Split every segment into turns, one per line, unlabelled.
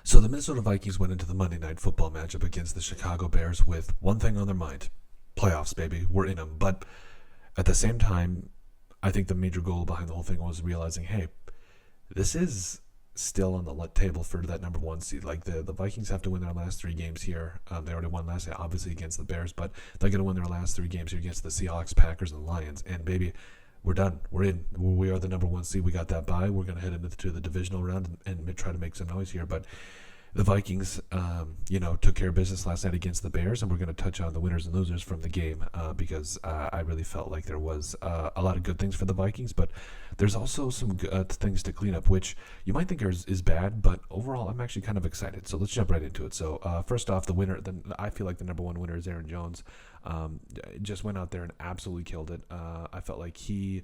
So the Minnesota Vikings went into the Monday Night Football matchup against the Chicago Bears with one thing on their mind: playoffs, baby. We're in them. But at the same time, I think the major goal behind the whole thing was realizing, hey, this is still on the table for that number one seed. Like the Vikings have to win their last three games here. They already won last night, obviously, against the Bears, but they're going to win their last three games here against the Seahawks, Packers, and Lions. And baby, we're done. We're in. We are the number one seed. We got that bye. We're going to head into the divisional round and try to make some noise here. But the Vikings, took care of business last night against the Bears, and we're going to touch on the winners and losers from the game because I really felt like there was a lot of good things for the Vikings, but there's also some things to clean up, which you might think is bad, but overall I'm actually kind of excited. So let's jump right into it. So first off, the winner, I feel like the number one winner is Aaron Jones. Just went out there and absolutely killed it. I felt like he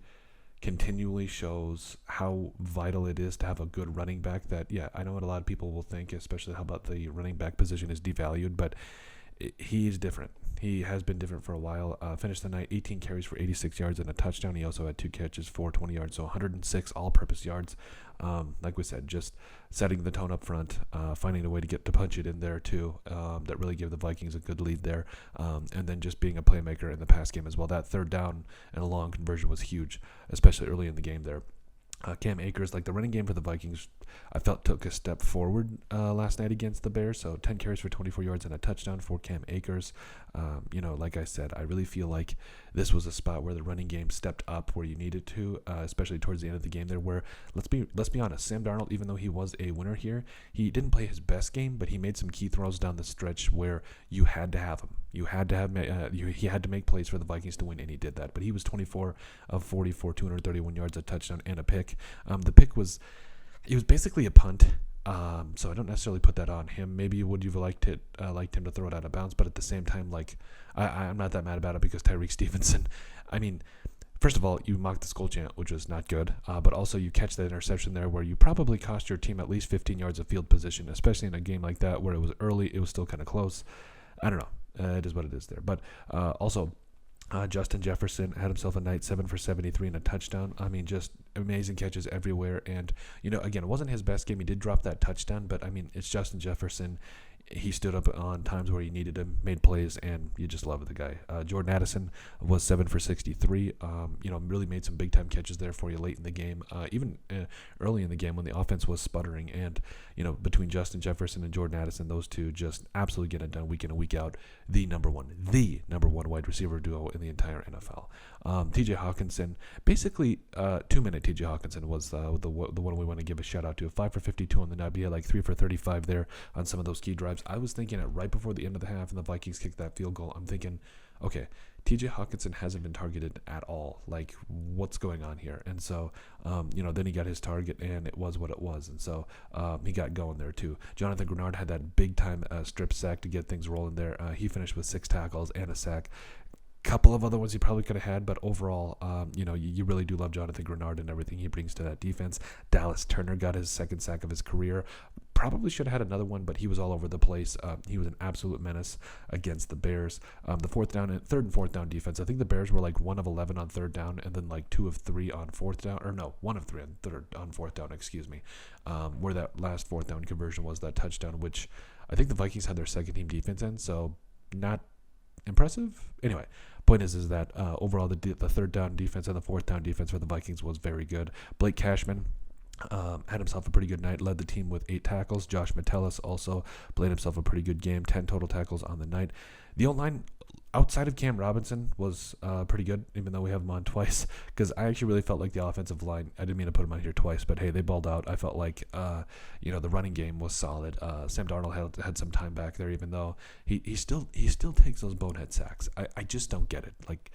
continually shows how vital it is to have a good running back. That, yeah, I know what a lot of people will think, especially how about the running back position is devalued, but he's different. He has been different for a while. Finished the night 18 carries for 86 yards and a touchdown. He also had 2 catches for 20 yards, so 106 all-purpose yards. Like we said, just setting the tone up front, finding a way to punch it in there too. That really gave the Vikings a good lead there, and then just being a playmaker in the pass game as well. That third down and a long conversion was huge, especially early in the game there. Cam Akers, like the running game for the Vikings, I felt took a step forward last night against the Bears. So 10 carries for 24 yards and a touchdown for Cam Akers. Like I said, I really feel like this was a spot where the running game stepped up where you needed to, especially towards the end of the game there. Where let's be honest, Sam Darnold, even though he was a winner here, he didn't play his best game, but he made some key throws down the stretch where you had to have him. You had to have he had to make plays for the Vikings to win, and he did that. But he was 24 of 44, 231 yards, a touchdown, and a pick. The pick was basically a punt. So I don't necessarily put that on him. Maybe would you've liked him to throw it out of bounds, but at the same time, like I'm not that mad about it because Tyreek Stevenson. I mean, first of all, you mocked the skull chant, which was not good. But also you catch that interception there where you probably cost your team at least 15 yards of field position, especially in a game like that where it was early. It was still kind of close. I don't know. It is what it is there. But also, Justin Jefferson had himself a night, 7 for 73 and a touchdown. I mean, just amazing catches everywhere. And, again, it wasn't his best game. He did drop that touchdown, but, I mean, it's Justin Jefferson. He stood up on times where you needed him, made plays, and you just love the guy. Jordan Addison was 7 for 63. Really made some big-time catches there for you late in the game, even early in the game when the offense was sputtering. And, between Justin Jefferson and Jordan Addison, those two just absolutely get it done week in and week out. The number one wide receiver duo in the entire NFL. TJ Hawkinson, basically 2-minute TJ Hawkinson was the one we want to give a shout out to. 5 for 52 on the night. He had like 3 for 35 there on some of those key drives. I was thinking it right before the end of the half and the Vikings kicked that field goal. I'm thinking, okay, TJ Hawkinson hasn't been targeted at all. Like, what's going on here? And so, then he got his target, and it was what it was. And so he got going there, too. Jonathan Grenard had that big-time strip sack to get things rolling there. He finished with 6 tackles and a sack. Couple of other ones he probably could have had, but overall, you really do love Jonathan Grenard and everything he brings to that defense. Dallas Turner got his second sack of his career. Probably should have had another one, but he was all over the place. He was an absolute menace against the Bears. The third and fourth down defense, I think the Bears were like 1 of 11 on third down, and then like 2 of 3 on fourth down, or no, 1 of 3 on fourth down, excuse me. Where that last fourth down conversion was that touchdown, which I think the Vikings had their second team defense in, so not impressive. Anyway, point is that overall the third down defense and the fourth down defense for the Vikings was very good. Blake Cashman had himself a pretty good night, led the team with 8 tackles. Josh Metellus also played himself a pretty good game, 10 total tackles on the night. The O-line outside of Cam Robinson was pretty good, even though we have him on twice, because I actually really felt like the offensive line, I didn't mean to put him on here twice, but hey, they balled out. I felt like the running game was solid. Sam Darnold had some time back there, even though he still takes those bonehead sacks. I just don't get it. Like,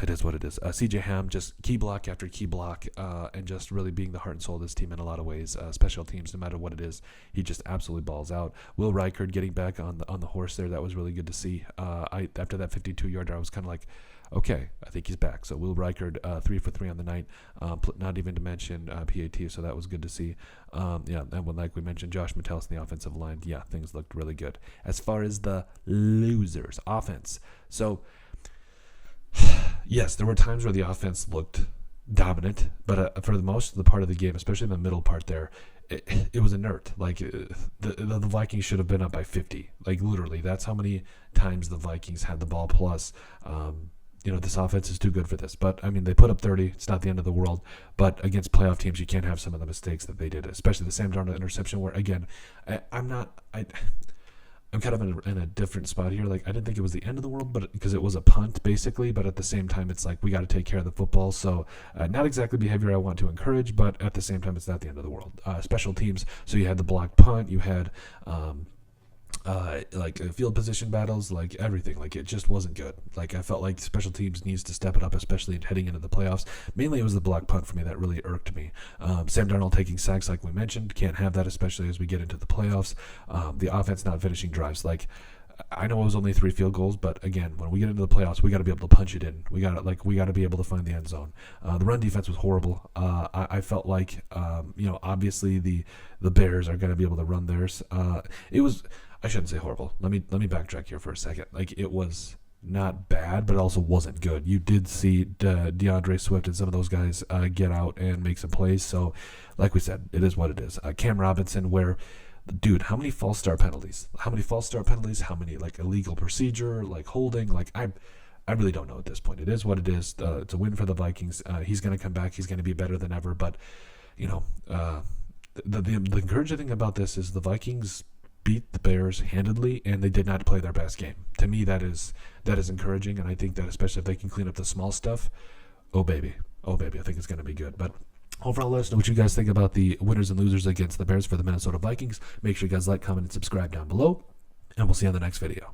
it is what it is. CJ Ham, just key block after key block, and just really being the heart and soul of this team in a lot of ways. Special teams, no matter what it is, he just absolutely balls out. Will Reichard getting back on the horse there, that was really good to see. After that 52-yarder, I was kind of like, okay, I think he's back. So Will Reichard, 3 for 3 on the night, not even to mention PAT, so that was good to see. And like we mentioned, Josh Metellus in the offensive line, things looked really good. As far as the losers, offense, so yes, there were times where the offense looked dominant, but for the most of the part of the game, especially in the middle part there, it was inert. Like the Vikings should have been up by 50. Like literally, that's how many times the Vikings had the ball. Plus, this offense is too good for this. But I mean, they put up 30. It's not the end of the world. But against playoff teams, you can't have some of the mistakes that they did, especially the Sam Darnold interception. Where again, I'm kind of in a different spot here. Like, I didn't think it was the end of the world, but because it was a punt, basically. But at the same time, it's like we got to take care of the football. So, not exactly behavior I want to encourage, but at the same time, it's not the end of the world. Special teams. So you had the blocked punt. You had field position battles, like everything. Like, it just wasn't good. Like, I felt like special teams needs to step it up, especially heading into the playoffs. Mainly it was the block punt for me that really irked me. Sam Darnold taking sacks, like we mentioned, can't have that, especially as we get into the playoffs. The offense not finishing drives. Like, I know it was only 3 field goals, but again, when we get into the playoffs, we got to be able to punch it in. We got to be able to find the end zone. The run defense was horrible. I felt like, obviously the Bears are going to be able to run theirs. I shouldn't say horrible. Let me backtrack here for a second. Like, it was not bad, but it also wasn't good. You did see DeAndre Swift and some of those guys get out and make some plays. So, like we said, it is what it is. Cam Robinson, dude, how many false start penalties? How many like illegal procedure, like holding? Like, I really don't know at this point. It is what it is. It's a win for the Vikings. He's going to come back. He's going to be better than ever. But, the encouraging thing about this is the Vikings beat the Bears handedly, and they did not play their best game. To me, that is encouraging, and I think that especially if they can clean up the small stuff, oh baby, I think it's going to be good. But overall, let us know what you guys think about the winners and losers against the Bears for the Minnesota Vikings. Make sure you guys like, comment, and subscribe down below, and we'll see you on the next video.